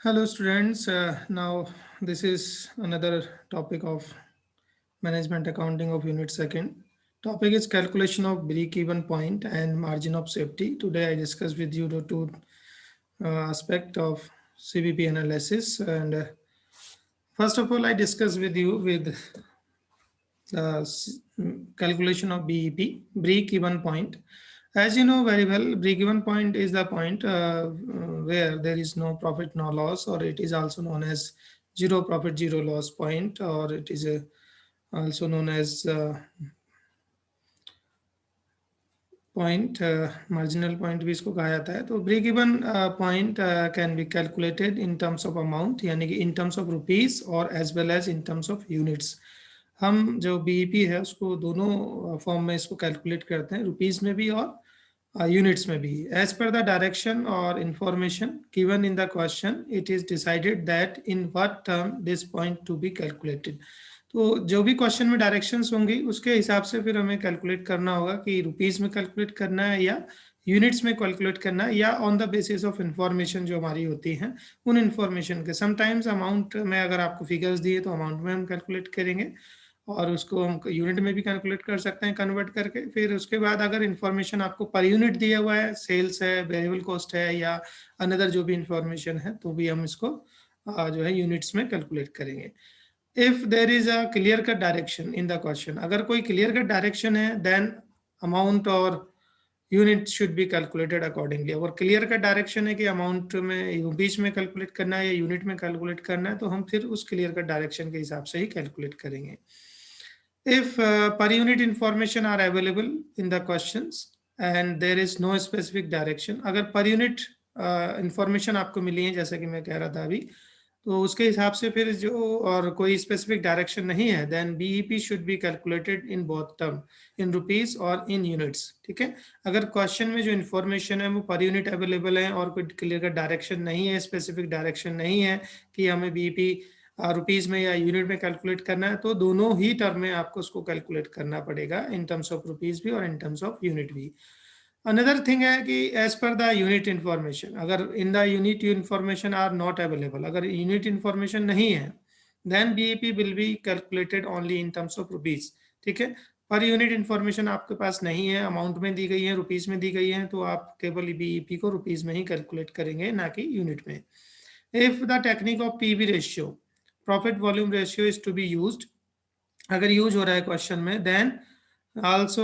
Hello students, now this is another topic of management accounting of unit second. Topic is calculation of break-even point and margin of safety. Today I discuss with you the two aspect of CVP analysis, and first of all I discuss with you with the calculation of BEP, break-even point. As you know very well, break-even point is the point where there is no profit, no loss, or it is also known as zero profit, zero loss point, or it is also known as point, marginal point भी इसको कहा जाता है. तो break even point can be calculated in terms of amount, यानी कि in terms of rupees और as well as in terms of units. हम जो BEP है उसको दोनों फॉर्म में इसको कैलकुलेट करते हैं, रुपीज में भी और यूनिट्स में भी. एज पर द डायरेक्शन और information given in the question it is decided that in what term this point to be calculated. तो जो भी क्वेश्चन में डायरेक्शंस होंगी उसके हिसाब से फिर हमें कैलकुलेट करना होगा कि रुपीज में कैलकुलेट करना है या यूनिट्स में कैलकुलेट करना है या on the basis of information जो हमारी होती हैं उन इंफॉर्मेशन के. समटाइम्स अमाउंट में अगर आपको फिगर्स दिए तो अमाउंट में हम कैलकुलेट करेंगे और उसको हम यूनिट में भी कैलकुलेट कर सकते हैं कन्वर्ट करके. फिर उसके बाद अगर इंफॉर्मेशन आपको पर यूनिट दिया हुआ है, सेल्स है, वेरिएबल कॉस्ट है या अनदर जो भी इंफॉर्मेशन है, तो भी हम इसको जो है यूनिट्स में कैलकुलेट करेंगे. If there is a clear cut direction in the question, अगर कोई क्लियर कट डायरेक्शन है देन अमाउंट और unit should be calculated accordingly. अगर क्लियर कट डायरेक्शन है कि अमाउंट में बीच में कैलकुलेट करना है या यूनिट में कैलकुलेट करना है, तो हम फिर उस क्लियर कट डायरेक्शन के हिसाब से ही कैलकुलेट करेंगे. If per unit information are available in the questions and there is no specific direction, अगर per unit information आपको मिली है जैसा कि मैं कह रहा था अभी, तो उसके हिसाब से फिर जो और कोई स्पेसिफिक डायरेक्शन नहीं है then BEP should be calculated in both term, in rupees और इन यूनिट्स. ठीक है, अगर क्वेश्चन में जो इन्फॉर्मेशन है वो पर यूनिट अवेलेबल है और कोई क्लियर डायरेक्शन नहीं है, स्पेसिफिक डायरेक्शन नहीं है कि हमें बीईपी रुपीज में या यूनिट में कैलकुलेट करना है, तो दोनों ही टर्म में आपको उसको कैलकुलेट करना पड़ेगा, इन टर्म्स ऑफ रुपीज भी और इन टर्म्स ऑफ यूनिट भी. अनदर थिंग है कि as per the unit information, अगर in the unit information are not available, अगर यूनिट इंफॉर्मेशन नहीं है then BEP will be calculated only in terms of rupees. ठीक है, पर यूनिट इंफॉर्मेशन आपके पास नहीं है, अमाउंट में दी गई है, रुपीज में दी गई है, तो आप केवल बीईपी को रुपीज में ही कैलकुलेट करेंगे ना कि यूनिट में. If the technique of PV ratio, profit volume ratio is to be used, अगर यूज हो रहा है क्वेश्चन में then also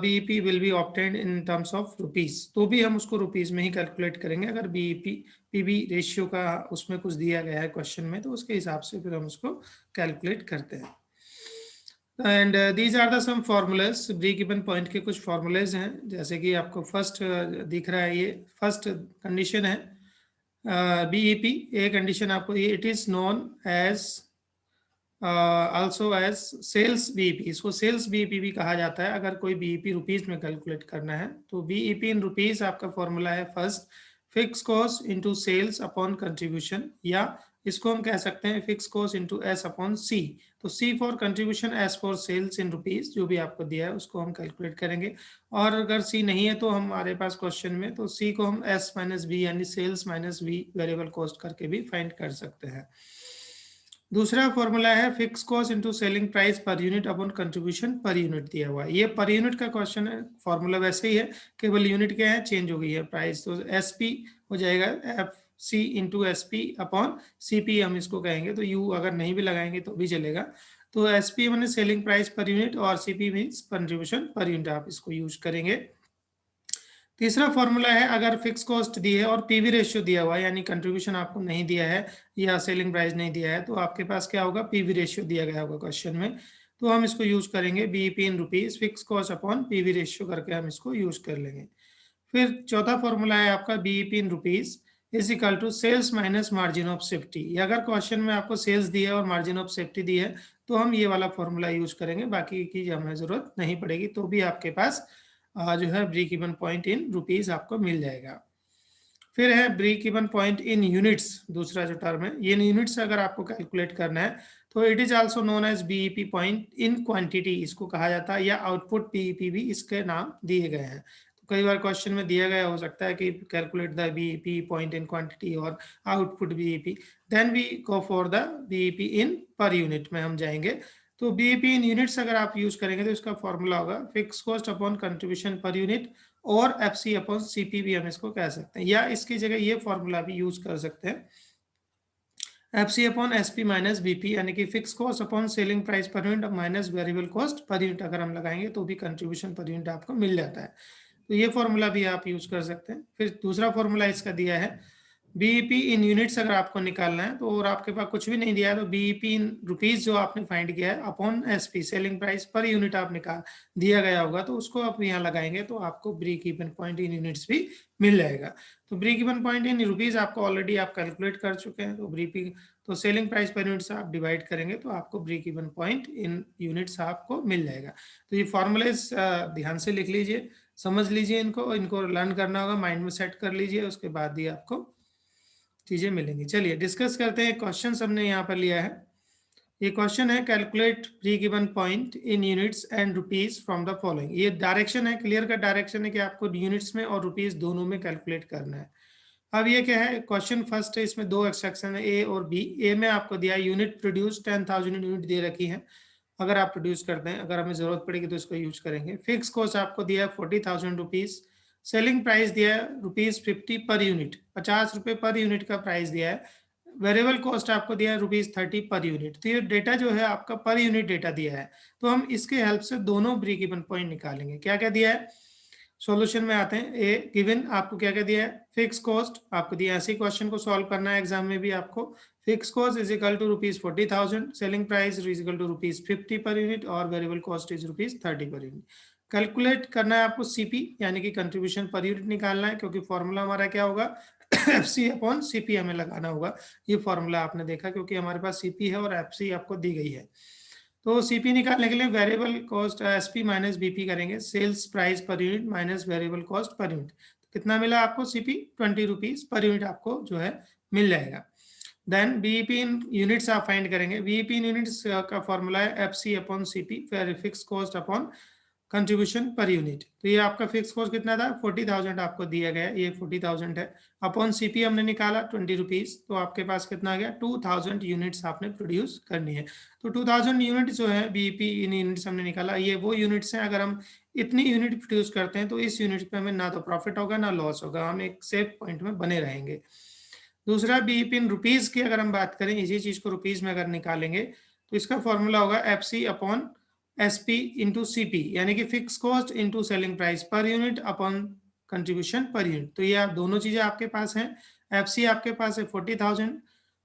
BEP will be obtained in terms of rupees, तो भी हम उसको रुपीज में ही कैलकुलेट करेंगे. अगर BEP PB रेशियो का उसमें कुछ दिया गया है क्वेश्चन में तो उसके हिसाब से फिर हम उसको कैलकुलेट करते हैं. And these are the some formulas, break even point के कुछ फॉर्मूलाज हैं जैसे कि आपको फर्स्ट दिख रहा है, ये फर्स्ट कंडीशन है BEP. ये कंडीशन आपको, it is known as also as sales BEP, इसको सेल्स बीईपी भी कहा जाता है. अगर कोई बीईपी रुपीज में कैलकुलेट करना है तो बीईपी इन रुपीज आपका फॉर्मूला है first fix cost into sales upon contribution, या इसको हम कह सकते हैं fix cost into S upon C. तो C for contribution, S for sales in rupees, जो भी आपको दिया है उसको हम कैलकुलेट करेंगे. और अगर सी नहीं है तो हमारे पास क्वेश्चन में, तो सी को हम एस माइनस बी यानी sales minus B variable cost करके भी फाइंड कर सकते हैं. दूसरा फॉर्मूला है fix cost into selling price per unit upon contribution per unit दिया हुआ है. ये पर यूनिट का क्वेश्चन है, फॉर्मूला वैसे ही है, केवल यूनिट क्या है चेंज हो गई है प्राइस. तो एस पी हो जाएगा F C into S P upon C P, हम इसको कहेंगे. तो यू अगर नहीं भी लगाएंगे तो भी चलेगा. तो एस पी मैंने सेलिंग प्राइस पर यूनिट और C P means contribution per unit, आप इसको यूज करेंगे. तीसरा फॉर्मूला है अगर फिक्स कॉस्ट दी है और पीवी रेशियो दिया हुआ है, यानी कंट्रीब्यूशन आपको नहीं दिया है या सेलिंग प्राइस नहीं दिया है, तो आपके पास क्या होगा, पीवी रेशियो दिया गया होगा क्वेश्चन में. तो हम इसको यूज करेंगे BEP in rupees, fix cost upon PV ratio करके हम इसको यूज कर लेंगे. फिर चौथा फॉर्मूला है आपका BEP in rupees is equal to sales minus margin of safety. अगर क्वेश्चन में आपको सेल्स दिया है और मार्जिन ऑफ सेफ्टी दी है तो हम ये वाला फॉर्मूला यूज करेंगे, बाकी की हमें जरूरत नहीं पड़ेगी. तो भी आपके पास जो है break even point in rupees आपको मिल जाएगा. फिर है break even point in units, दूसरा जो टर्म है, ये यूनिट्स अगर आपको कैलकुलेट करना है तो it is also known as BEP point in quantity, इसको कहा जाता है, या आउटपुट बीईपी भी इसके नाम दिए गए हैं. कई बार क्वेश्चन में दिया गया हो सकता है कि calculate the BEP point in quantity और output BEP, then we go for the BEP in per unit में हम जाएंगे। तो बीईपी इन यूनिट्स अगर आप यूज करेंगे तो इसका फॉर्मूला होगा fix cost upon contribution per unit, और एफसी अपॉन सीपी भी हम इसको कह सकते हैं, या इसकी जगह ये फॉर्मूला भी यूज कर सकते हैं, FC upon SP minus BP, यानी कि fix cost upon selling price per unit minus variable cost per unit अगर हम लगाएंगे तो भी कंट्रीब्यूशन पर यूनिट आपको मिल जाता है। तो ये फॉर्मूला भी आप यूज कर सकते हैं। फिर दूसरा फॉर्मूला इसका दिया है बीईपी इन यूनिट्स अगर आपको निकालना है तो, और आपके पास कुछ भी नहीं दिया है तो बीईपी इन रुपीज जो आपने फाइंड किया है upon SP selling price per unit आप निकाल दिया गया होगा, तो उसको आप यहाँ लगाएंगे तो आपको break even point in units भी मिल जाएगा। तो break even point in rupees आपको ऑलरेडी आप कैलकुलेट कर चुके हैं, तो ब्रेक तो सेलिंग प्राइस पर यूनिट से आप डिवाइड करेंगे तो आपको break even point in units आपको मिल जाएगा। तो ये फॉर्मूलेज ध्यान से लिख लीजिए, समझ लीजिए, इनको लर्न करना होगा, माइंड में सेट कर लीजिए, उसके बाद ही आपको चीजें मिलेंगी। चलिए डिस्कस करते हैं। क्वेश्चन हमने यहाँ पर लिया है, ये क्वेश्चन है calculate break even point in units and rupees from the following. ये डायरेक्शन है, क्लियर का डायरेक्शन है कि आपको यूनिट्स में और रुपीज दोनों में कैलकुलेट करना है। अब ये क्या है, क्वेश्चन फर्स्ट है, इसमें दो एक्सट्रैक्शन है ए और बी। ए में आपको दिया यूनिट प्रोड्यूस 10,000 यूनिट दे रखी है, अगर आप प्रोड्यूस करते हैं, अगर हमें जरूरत पड़ेगी तो इसको यूज करेंगे। फिक्स कॉस्ट आपको दिया है 40,000 रुपीज, सेलिंग प्राइस दिया है ₹50 पर यूनिट, 50 रुपए पर यूनिट का प्राइस दिया है। वेरिएबल कॉस्ट आपको दिया है ₹30 पर यूनिट। तो ये डेटा जो है आपका पर यूनिट डेटा दिया है, तो हम इसके हेल्प से दोनों ब्रेक इवन पॉइंट निकालेंगे। क्या क्या दिया है, सॉल्यूशन में आते हैं। ए गिवन आपको क्या क्या दिया है, फिक्स कॉस्ट आपको दिया है, ऐसे क्वेश्चन को सॉल्व करना है एग्जाम में भी आपको। Fix cost is equal to ₹40,000, selling price is equal to ₹50 per unit और variable cost is ₹30 per unit. Calculate करना है आपको सीपी, यानी कि कंट्रीब्यूशन पर यूनिट निकालना है, क्योंकि फॉर्मूला हमारा क्या होगा एफसी अपॉन सीपी हमें लगाना होगा। ये फॉर्मूला आपने देखा, क्योंकि हमारे पास सीपी है और एफसी आपको दी गई है। तो सीपी निकालने के लिए variable cost SP minus BP करेंगे, sales price per unit minus variable cost per unit. कितना मिला आपको सीपी, ₹20 पर यूनिट आपको जो है मिल जाएगा। देन बीईपी इन यूनिट्स आप फाइंड करेंगे। बीईपी इन यूनिट्स का फॉर्मूला है FC upon CP fix cost upon contribution per unit. तो ये आपका फिक्स कॉस्ट कितना था, 40,000 आपको दिया गया, ये 40,000 है, अपॉन सीपी हमने निकाला ₹20, तो आपके पास कितना आ गया, 2,000 यूनिट्स आपने प्रोड्यूस करनी है। तो 2,000 यूनिट जो है बीईपी इन यूनिट्स हमने निकाला, ये वो यूनिट्स हैं, अगर हम इतनी यूनिट प्रोड्यूस करते हैं तो इस यूनिट पे हमें ना तो प्रॉफिट होगा ना लॉस होगा, हम एक सेफ पॉइंट में बने रहेंगे। दूसरा बीईपी इन रुपीज की अगर हम बात करें, इसी चीज को रुपीज में अगर निकालेंगे तो इसका फॉर्मूला होगा FC upon SP into CP, यानी कि fix cost into selling price per unit upon contribution per unit. तो ये आप दोनों चीजें आपके पास हैं। एफसी आपके पास है 40,000,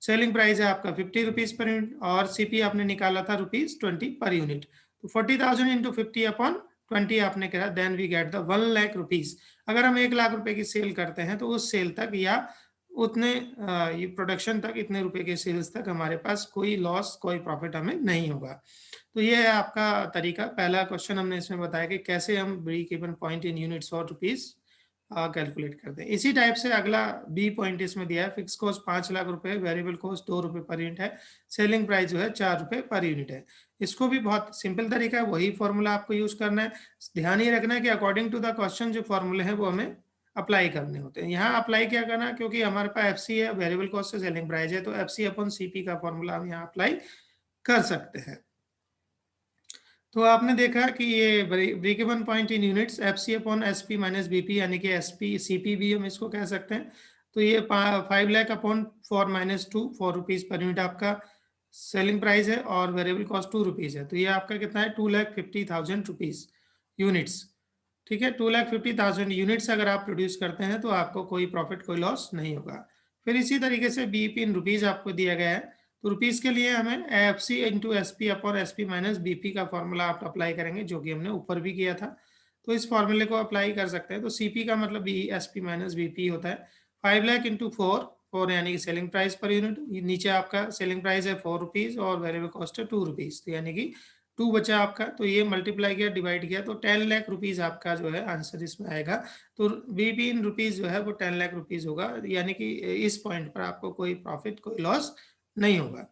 सेलिंग प्राइस है आपका ₹50 पर यूनिट, और सीपी आपने निकाला था ₹20 पर यूनिट। तो 40,000 इंटू 50 अपॉन 20 आपने करा, then we get the 1 lakh rupees. अगर हम 1 लाख रुपए की सेल करते हैं तो उस सेल तक या उतने ये प्रोडक्शन तक, इतने रुपए के सेल्स तक हमारे पास कोई लॉस कोई प्रॉफिट हमें नहीं होगा। तो ये है आपका तरीका। पहला क्वेश्चन हमने इसमें बताया कि कैसे हम break even point in units और रुपीज कैलकुलेट करते हैं। इसी टाइप से अगला बी पॉइंट इसमें दिया है, फिक्स कॉस्ट 5 लाख रुपए, वेरिएबल कॉस्ट ₹2 पर यूनिट है, सेलिंग प्राइस जो है ₹4 पर यूनिट है। इसको भी बहुत सिंपल तरीका है, वही फॉर्मूला आपको यूज करना है। ध्यान ये रखना है कि अकॉर्डिंग टू द क्वेश्चन जो फॉर्मूले हैं वो हमें अप्लाई करने होते हैं। यहाँ अप्लाई क्या करना, क्योंकि हमारे पास एफसी है, वेरिएबल कॉस्ट से सेलिंग प्राइस है, तो एफसी अपॉन सीपी का फॉर्मूला हम यहाँ अप्लाई कर सकते हैं। तो आपने देखा कि ये break even point in units FC upon SP minus BP, यानी कि एसपी सीपी भी हम इसको कह सकते हैं। तो ये 5 lakh upon 4 minus 2, ₹4 per unit आपका सेलिंग प्राइस है, और वेरिएबल कॉस्ट ₹2 है। तो ये आपका कितना है, 2,50,000 रुपीज यूनिट्स। ठीक है, 2,50,000 यूनिट्स अगर आप प्रोड्यूस करते हैं तो आपको कोई प्रॉफिट कोई लॉस नहीं होगा। फिर इसी तरीके से बीईपी इन रुपीज आपको दिया गया है, तो रुपीज के लिए हमें FC into SP upon SP minus BP का फॉर्मूला आप अप्लाई करेंगे, जो कि हमने ऊपर भी किया था। तो इस फॉर्मूले को अप्लाई कर सकते हैं। तो सीपी का मतलब एसपी माइनस बीपी होता है 5 लाख इंटू 4 यानी कि सेलिंग प्राइस पर यूनिट। नीचे आपका सेलिंग प्राइस है ₹4 और वेरिएबल कॉस्ट है ₹2, तो यानी कि 2 बचा आपका। तो ये मल्टीप्लाई किया, डिवाइड किया, तो 10 लाख रुपीज आपका जो है आंसर इसमें आएगा। तो बीबी इन रुपीज जो है वो 10 लाख रुपीज होगा, यानी कि इस पॉइंट पर आपको कोई प्रॉफिट कोई लॉस नहीं होगा।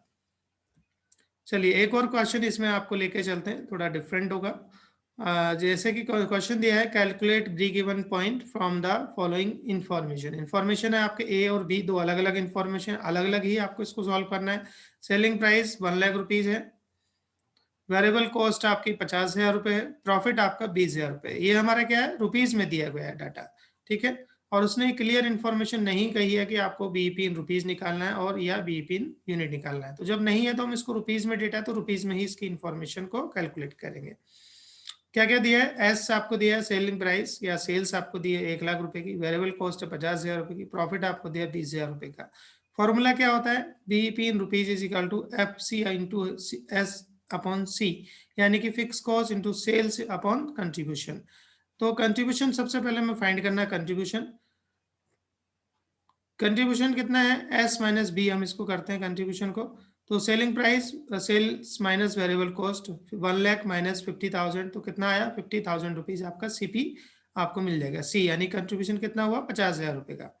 चलिए एक और क्वेश्चन इसमें आपको लेके चलते हैं, थोड़ा डिफरेंट होगा। जैसे कि क्वेश्चन दिया है, calculate break even point from the following information. Information है आपके ए और बी, दो अलग अलग इंफॉर्मेशन, अलग अलग ही आपको इसको सॉल्व करना है। सेलिंग प्राइस 1 लाख रुपीज है, वेरिएबल कॉस्ट आपकी 50,000 रुपये है, प्रॉफिट आपका 20,000 रुपये। ये हमारा क्या है, रुपीज में दिया गया है डाटा, ठीक है। और उसने क्लियर इन्फॉर्मेशन नहीं कही है कि आपको बीईपी इन रुपीज निकालना है और या बीईपी इन यूनिट निकालना है। तो जब नहीं है तो हम इसको रुपीज में डेटा, तो रुपीज में ही इसकी इन्फॉर्मेशन को कैलकुलेट करेंगे। क्या क्या दिया है, एस आपको दिया है सेलिंग प्राइस या सेल्स आपको दी है 1 लाख रुपए की, वेरिएबल कॉस्ट है 50,000 रुपए की, प्रॉफिट आपको दिया 20,000 रुपए का। फॉर्मूला क्या होता है, BEP in rupees is equal to F C into S upon C, यानी कि fix cost into sales upon contribution. तो कंट्रीब्यूशन सबसे पहले हमें फाइंड करना है कंट्रीब्यूशन। कंट्रीब्यूशन कितना है, एस माइनस बी, हम इसको करते हैं कंट्रीब्यूशन को। तो selling price, sales minus variable cost 1 lakh minus 50,000, तो कितना आया 50,000 रुपीज आपका सीपी आपको मिल जाएगा। सी यानी कंट्रीब्यूशन कितना हुआ 50,000 रुपए का।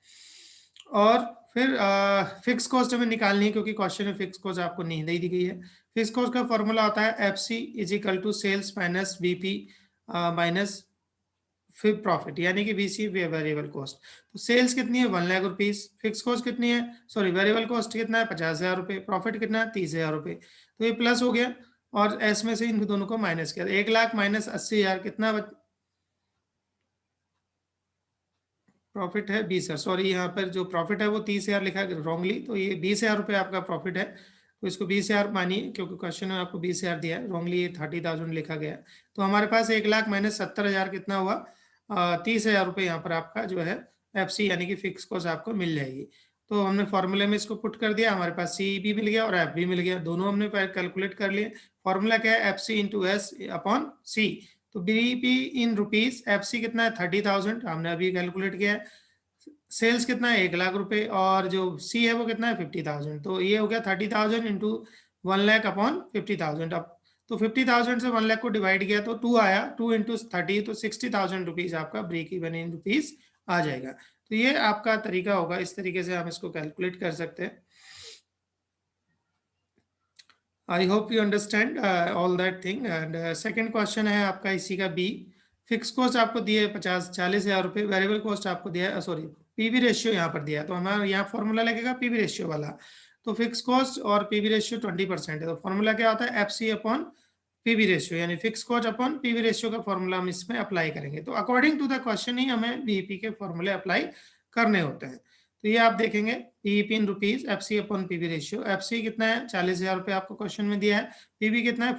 और फिर फिक्स कॉस्ट हमें निकालनी है, क्योंकि क्वेश्चन में फिक्स कॉस्ट आपको नहीं दी गई है। फिक्स कॉस्ट का फॉर्मूला होता है F C is equal to sales minus BP minus फिर प्रॉफिट, यानी कि बीसी वेरिएबल कॉस्ट। तो सेल्स कितनी है 1 लाख रुपीज, फिक्स कॉस्ट कितनी है, सॉरी वेरिएबल कॉस्ट कितना है 50,000 रुपए, प्रॉफिट कितना है 30,000 रुपए। तो ये प्लस हो गया और एस में से इन दोनों को माइनस किया, 1 लाख माइनस 80,000 कितना प्रॉफिट है 20,000। सॉरी यहाँ पर जो प्रॉफिट है वो 30,000 लिखा है रॉन्गली, तो ये 20,000 रुपये आपका प्रॉफिट है। तो इसको 20,000 मानिए, क्योंकि क्वेश्चन में आपको 20,000 दिया है, रॉन्गली ये 30,000 लिखा गया। तो हमारे पास 1 लाख माइनस 70,000 कितना हुआ, 30,000 रुपये यहाँ पर आपका जो है एफ सी यानी कि फिक्स कॉस्ट आपको मिल जाएगी। तो हमने फॉर्मूले में इसको पुट कर दिया, हमारे पास सी भी मिल गया और एफ भी मिल गया, दोनों हमने कैलकुलेट कर लिए। फॉर्मूला क्या है, F C into S upon C. तो BEP in rupees, F C कितना है 30,000, हमने अभी कैलकुलेट किया है। सेल्स कितना है 1 लाख रुपए और जो सी है वो कितना है 50,000। तो ये हो गया 30,000 इंटू 1 लाख अपॉन 50,000। अब तो 50,000 से 1 लाख को डिवाइड किया तो 2 आया, 2 इंटू 30 तो 60,000 रुपीज आपका ब्रेक इवन इन रुपीज आ जाएगा। तो ये आपका तरीका होगा, इस तरीके से हम इसको कैलकुलेट कर सकते हैं। आई hope you understand all that thing. And second question है आपका इसी का बी। फिक्स कॉस्ट आपको दिए 40,000 रुपये, वेरिएबल कॉस्ट आपको दिया है, सॉरी पीवी रेशियो यहाँ पर दिया है, तो हमारा यहाँ फॉर्मूला लगेगा पीवी रेशियो वाला। तो फिक्स कॉस्ट और पीवी रेशियो 20% है, तो फॉर्मूला क्या होता है F C upon PV ratio, यानी fix cost upon PV ratio का फॉर्मूला हम इसमें अप्लाई करेंगे। तो अकॉर्डिंग टू द क्वेश्चन ही हमें बीईपी के फॉर्मूले अप्लाई करने होते हैं। तो ये आप देखेंगे BEP in rupees, F C upon PV ratio. F C कितना है 40,000 रुपये आपको क्वेश्चन में दिया है, पीवी कितना है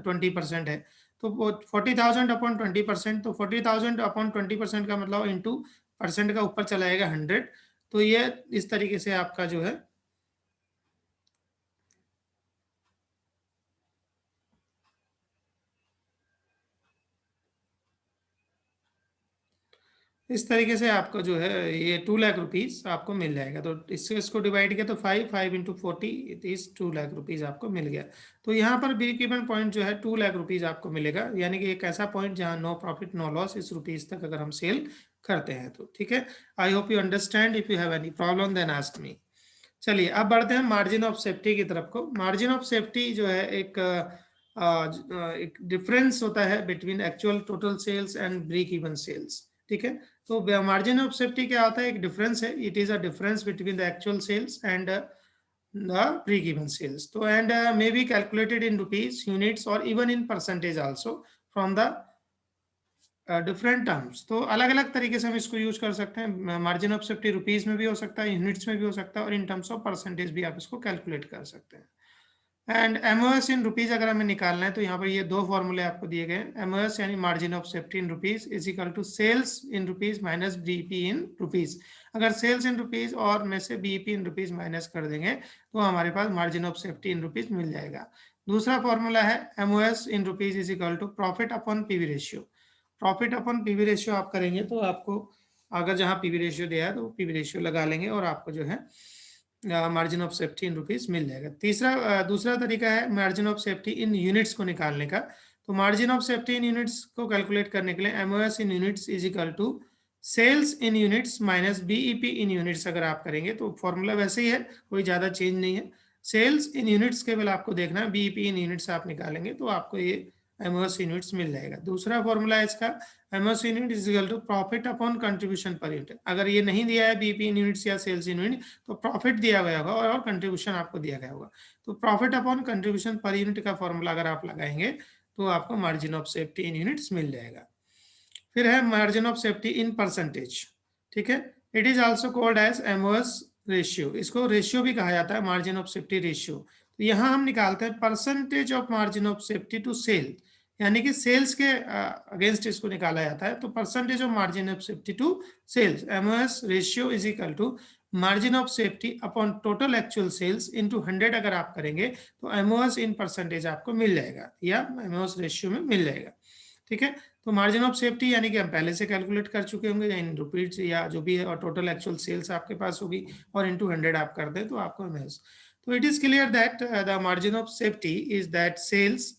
20% है। तो 40,000 अपॉन 20%, तो 40,000 अपॉन 20% का मतलब इंटू परसेंट का ऊपर चला जाएगा 100। तो ये इस तरीके से आपका जो है इस तरीके से आपको जो है ये 2 लाख रुपीज आपको मिल जाएगा। तो इससे इसको डिवाइड किया तो 5 इंटू 40 इज 2 लाख रुपीज आपको मिल गया। तो यहाँ पर ब्रेक इवन पॉइंट जो है 2 लाख रुपीज आपको मिलेगा, यानी कि एक ऐसा पॉइंट जहाँ नो प्रॉफिट नो लॉस इस रुपीज तक अगर हम सेल करते हैं तो। ठीक है, I hope you understand. If you have any problem then ask me. चलिए अब बढ़ते हैं मार्जिन ऑफ सेफ्टी की तरफ को। मार्जिन ऑफ सेफ्टी जो है एक डिफरेंस होता है between actual total sales and break even sales. ठीक है, तो मार्जिन ऑफ सेफ्टी क्या होता है, एक डिफरेंस है, it is a difference between the actual sales and the break even sales. तो and may be calculated in rupees units और even in percentage also from the different terms. तो अलग अलग तरीके से हम इसको यूज कर सकते हैं। मार्जिन ऑफ सेफ्टी रुपीज में भी हो सकता है, यूनिट्स में भी हो सकता है और इन टर्म्स ऑफ परसेंटेज भी आप इसको कैलकुलेट कर सकते हैं। एंड एमओएस इन रुपीज अगर हमें निकालना है तो यहाँ पर ये दो फॉर्मूले आपको दिए गए। एमओएस यानी margin of safety in rupees is equal to sales in rupees minus BEP in rupees. अगर सेल्स इन रुपीज और में से बीईपी इन रुपीज माइनस कर देंगे तो हमारे पास margin of safety in rupees मिल जाएगा। दूसरा फॉर्मूला है MOS in rupees is equal to profit upon PV ratio. Profit upon PV ratio आप करेंगे तो आपको अगर जहां पीवी रेशियो दिया है तो पीवी रेशियो लगा लेंगे और आपको जो है margin of safety in rupees मिल जाएगा। दूसरा तरीका है margin of safety in units को निकालने का। तो margin of safety in units को कैलकुलेट करने के लिए MOS in units is equal to sales in units minus BEP in units अगर आप करेंगे तो फॉर्मूला वैसे ही है, कोई ज्यादा चेंज नहीं है। सेल्स इन यूनिट्स केवल आपको देखना है, बीईपी इन यूनिट्स आप निकालेंगे तो आपको ये एमओएस यूनिट्स मिल जाएगा। दूसरा फॉर्मूला है इसका, MOS unit is equal to profit upon contribution per unit. अगर ये नहीं दिया है बीपी यूनिट्स या सेल्स यूनिट तो प्रॉफिट दिया गया होगा और कंट्रीब्यूशन आपको दिया गया होगा। तो profit upon contribution per unit का फॉर्मूला अगर आप लगाएंगे तो आपको margin of safety in units मिल जाएगा। फिर है margin of safety in percentage, ठीक है। It is also called as MOS ratio, इसको रेशियो भी कहा जाता है, मार्जिन ऑफ सेफ्टी रेशियो। तो यहाँ हम निकालते हैं percentage of margin of safety to sale, यानी कि सेल्स के अगेंस्ट इसको निकाला जाता है। तो percentage of margin of safety to sales, MOS ratio is equal to margin of safety upon total actual sales into 100 अगर आप करेंगे तो एमओएस इन परसेंटेज आपको मिल जाएगा या एमओएस रेशियो में मिल जाएगा, ठीक है। तो मार्जिन ऑफ सेफ्टी यानी कि हम पहले से कैलकुलेट कर चुके होंगे या इन रुपीज या जो भी है, और टोटल एक्चुअल सेल्स आपके पास होगी और इनटू 100 आप कर दें तो आपको एमओएस। तो it is clear that the margin of safety is that cells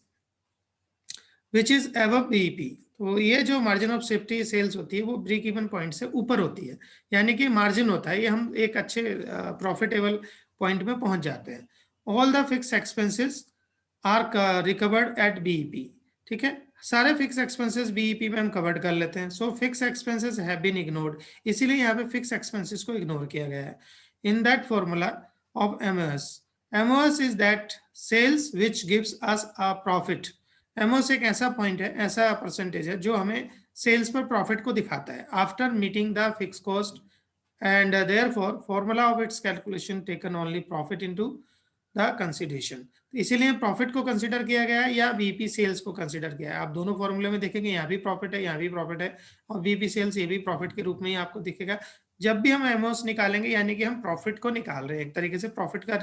which is above BEP. तो ये जो मार्जिन ऑफ सेफ्टी सेल्स होती है वो ब्रेक इवन पॉइंट से ऊपर होती है, यानी कि मार्जिन होता है ये हम एक अच्छे प्रॉफिटेबल पॉइंट में पहुंच जाते हैं। All the fix expenses are recovered at BEP, ठीक है। सारे फिक्स एक्सपेंसेस बीईपी में हम कवर्ड कर लेते हैं। So fix expenses have been ignored, इसीलिए यहाँ पे फिक्स एक्सपेंसेस को इग्नोर किया गया है in that formula of MOS. MOS is that cells which gives us a profit. MOS एक ऐसा पॉइंट है, ऐसा परसेंटेज है जो हमें सेल्स पर प्रॉफिट को दिखाता है after meeting the fix cost and therefore formula of its calculation taken only profit into the consideration. तो इसीलिए प्रॉफिट को कंसीडर किया गया है या बीपी सेल्स को कंसीडर किया है। आप दोनों फॉर्मूले में देखेंगे यहाँ भी प्रॉफिट है, यहाँ भी प्रॉफिट है, और बीपी सेल्स ये भी प्रॉफिट के रूप में ही आपको दिखेगा। जब भी हम एमओएस निकालेंगे यानी कि हम प्रॉफिट को निकाल रहे हैं, एक तरीके से प्रॉफिट का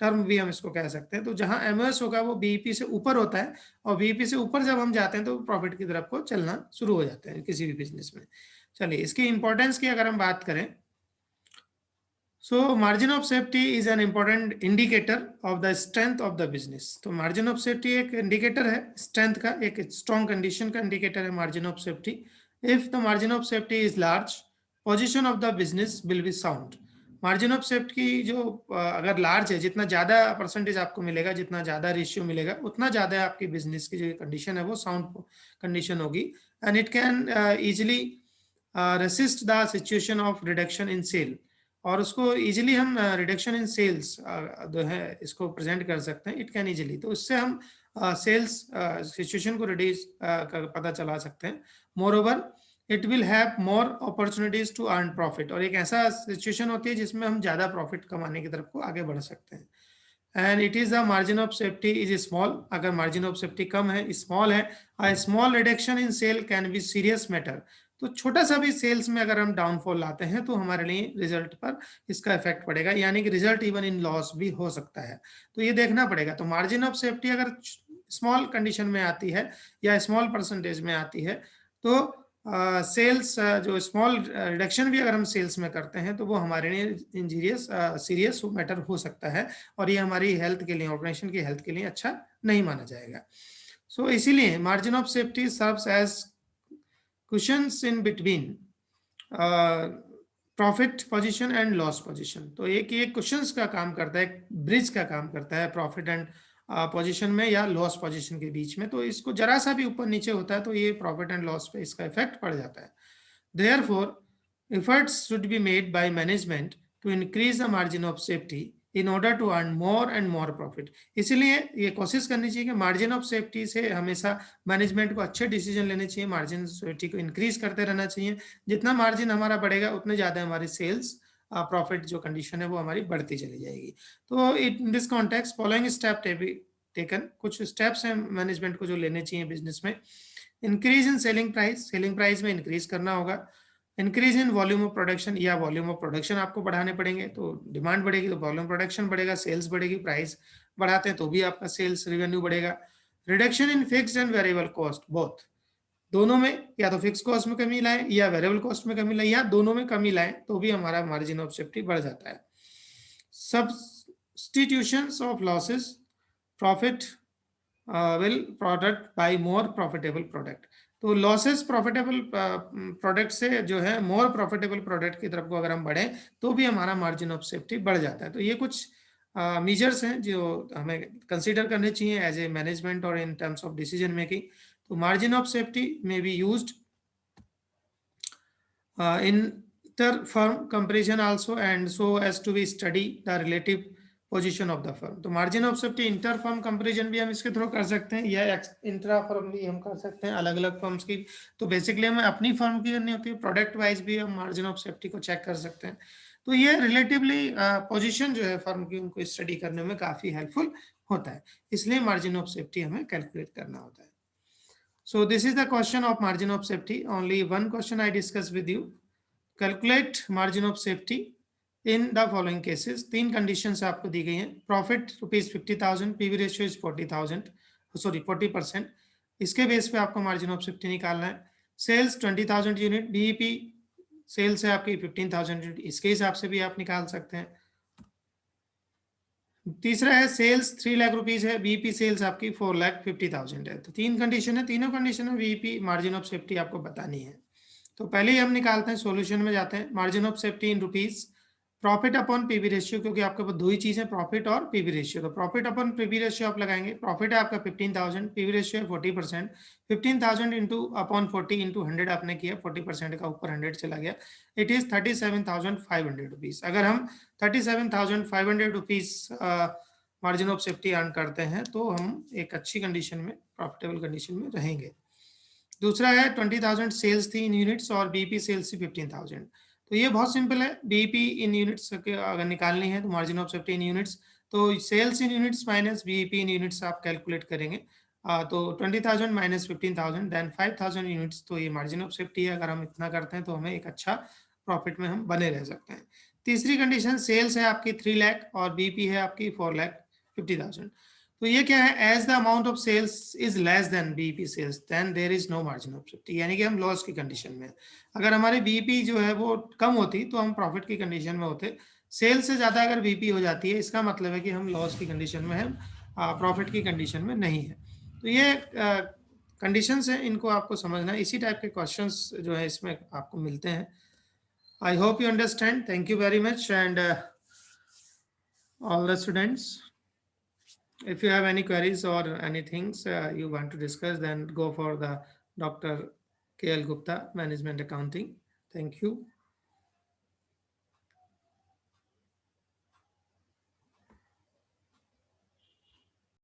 टर्म भी हम इसको कह सकते हैं। तो जहां एमओएस होगा वो बीईपी से ऊपर होता है, और बीईपी से ऊपर जब हम जाते हैं तो प्रॉफिट की तरफ को चलना शुरू हो जाते हैं किसी भी बिजनेस में। चलिए इसकी इंपॉर्टेंस की अगर हम बात करें, so margin of safety is an important indicator of the strength of the business। तो margin of safety एक इंडिकेटर है स्ट्रेंथ का, एक स्ट्रॉन्ग कंडीशन का इंडिकेटर है margin of safety। if the margin of safety is large, position of the business will be sound। Margin of safety की जो अगर लार्ज है, जितना ज्यादा परसेंटेज आपको मिलेगा, जितना ज्यादा रेशियो मिलेगा, उतना ज्यादा आपकी बिजनेस की जो कंडीशन है वो साउंड कंडीशन होगी। And it can easily resist the situation of reduction in sale, और उसको इजीली हम रिडक्शन इन सेल्स जो है इसको प्रेजेंट कर सकते हैं। इट कैन इजीली, तो इससे हम सेल्स सिचुएशन को रिड्यूस पता चला सकते हैं। Moreover it will have more opportunities to earn profit, और एक ऐसा सिचुएशन होती है जिसमें हम ज्यादा प्रॉफिट कमाने की तरफ को आगे बढ़ सकते हैं। And it is the margin of safety is small, अगर मार्जिन ऑफ सेफ्टी कम है, स्मॉल है, a small reduction in sale can be serious matter. तो छोटा सा भी सेल्स में अगर हम डाउनफॉल लाते हैं तो हमारे लिए रिजल्ट पर इसका इफेक्ट पड़ेगा, यानी कि रिजल्ट इवन इन लॉस भी हो सकता है। तो ये देखना पड़ेगा। तो मार्जिन ऑफ सेफ्टी अगर स्मॉल कंडीशन में आती है या स्मॉल परसेंटेज में आती है तो सेल्स जो स्मॉल रिडक्शन भी अगर हम सेल्स में करते हैं तो वो हमारे लिए इंजीरियस सीरियस मैटर हो सकता है, और ये हमारी हेल्थ के लिए, ऑर्गेनाइजेशन की हेल्थ के लिए अच्छा नहीं माना जाएगा। सो इसीलिए margin of safety serves as cushions in between profit position and loss position. तो एक ये कुशन्स का काम करता है, ब्रिज का काम करता है प्रॉफिट एंड पोजीशन में या लॉस पोजीशन के बीच में। तो इसको जरा सा भी ऊपर नीचे होता है तो ये प्रॉफिट एंड लॉस पे इसका इफेक्ट पड़ जाता है। Therefore efforts should be made by management to increase the margin of safety in order to earn more and more profit। इसलिए ये कोशिश करनी चाहिए कि मार्जिन ऑफ सेफ्टी से हमेशा मैनेजमेंट को अच्छे डिसीजन लेने चाहिए, मार्जिन सेफ्टी को इंक्रीज करते रहना चाहिए। जितना मार्जिन हमारा बढ़ेगा उतने ज्यादा हमारी सेल्स प्रॉफिट जो कंडीशन है वो हमारी बढ़ती चली जाएगी। तो in this context following step taken, कुछ स्टेप्स हैं मैनेजमेंट को जो लेने चाहिए बिजनेस में। Increase in selling price, selling price में इंक्रीज करना होगा। Increase in volume of production, या वॉल्यूम ऑफ प्रोडक्शन आपको बढ़ाने पड़ेंगे, तो डिमांड बढ़ेगी तो वॉल्यूम प्रोडक्शन बढ़ेगा, सेल्स बढ़ेगी, प्राइस बढ़ाते हैं तो भी आपका सेल्स रेवेन्यू बढ़ेगा। Reduction in fixed and variable cost, both, दोनों में, या तो फिक्स कॉस्ट में कमी लाएं या वेरिएबल कॉस्ट में कमी लाएं या दोनों में कमी लाएं तो भी हमारा मार्जिन ऑफ सेफ्टी बढ़ जाता है। Substitutions of losses profit will product by more profitable product. तो लॉसेस प्रॉफिटेबल प्रोडक्ट से जो है मोर प्रॉफिटेबल प्रोडक्ट की तरफ को अगर हम बढ़े तो भी हमारा मार्जिन ऑफ सेफ्टी बढ़ जाता है। तो ये कुछ मेजर्स हैं जो हमें कंसीडर करने चाहिए एज ए मैनेजमेंट और in terms of decision making. तो margin of safety may be used inter firm comparison also, and so as to be study the relative position of the firm. तो margin of safety inter firm comparison भी हम इसके through कर सकते हैं या intra firm भी हम कर सकते हैं, अलग अलग फर्म्स की. तो बेसिकली हमें अपनी फर्म की करनी होती है, प्रोडक्ट वाइज भी हम मार्जिन ऑफ सेफ्टी को चेक कर सकते हैं. तो ये रिलेटिवली पोजीशन जो है फर्म की उनको स्टडी करने में काफी हेल्पफुल होता है, इसलिए मार्जिन ऑफ सेफ्टी हमें कैलकुलेट करना होता है. So this is the question of margin of safety. Only one question I discuss with you. Calculate margin of safety in the following cases. 3 conditions आपको दी गई हैं. Profit rupees 50,000, PV ratio is 40,000, sorry 40%. इसके base पे आपको margin of safety निकालना है. Sales 20,000 unit, BEP sales है आपकी 15,000 यूनिट, इसके हिसाब से भी आप निकाल सकते हैं. तीसरा है सेल्स 3 लाख रुपीज है, बीईपी सेल्स आपकी 4,50,000 है. तो 3 कंडीशन है, तीनों कंडीशन में बीईपी मार्जिन ऑफ सेफ्टी आपको बतानी है. तो पहले ही हम निकालते हैं, सॉल्यूशन में जाते हैं. Margin of safety in rupees, profit upon PV ratio, क्योंकि आपके पास दो ही चीज है, प्रॉफिट और पीवी रेशियो. तो प्रॉफिट अपॉन पीवी रेशियो आप लगाएंगे. प्रॉफिट है आपका 15,000, पीवी रेशियो है 40%. 15,000 इंटू अपॉन 40 इंटू 100 आपने किया, 40% का ऊपर 100 चला गया, इट इज 37,500 रुपीज. अगर हम 37,500 rupees margin of safety earn करते हैं तो हम एक अच्छी कंडीशन में, प्रॉफिटेबल कंडीशन में रहेंगे. दूसरा है 20,000 सेल्स थी इन यूनिट्स और बीईपी सेल्स थी 15,000. तो ये बहुत सिंपल है, बीईपी इन यूनिट्स अगर निकालनी है तो margin of safety in units, तो sales in units minus BEP in units आप कैलकुलेट करेंगे. तो 20,000 माइनस 15,000 देन 5,000 यूनिट्स. तो ये मार्जिन ऑफ सेफ्टी है. अगर हम इतना करते हैं तो हमें एक अच्छा प्रॉफिट में हम बने रह सकते हैं. तीसरी कंडीशन, सेल्स है आपकी 3 लाख और बीईपी है आपकी 4,50,000. तो ये क्या है, as the amount of sales is less than BEP sales then there is no margin of safety. यानी कि हम लॉस की कंडीशन में, अगर हमारी बीईपी जो है वो कम होती तो हम प्रॉफिट की कंडीशन में होते. सेल्स से ज्यादा अगर बीईपी हो जाती है, इसका मतलब है कि हम लॉस की कंडीशन में हैं, प्रॉफिट की कंडीशन में नहीं है. तो ये कंडीशंस है, इनको आपको समझना है. इसी टाइप के क्वेश्चंस जो है इसमें आपको मिलते हैं. आई hope you understand. Thank you very much and all the students. If you have any queries or anything you want to discuss, then go for the Dr. KL Gupta, Management Accounting. Thank you.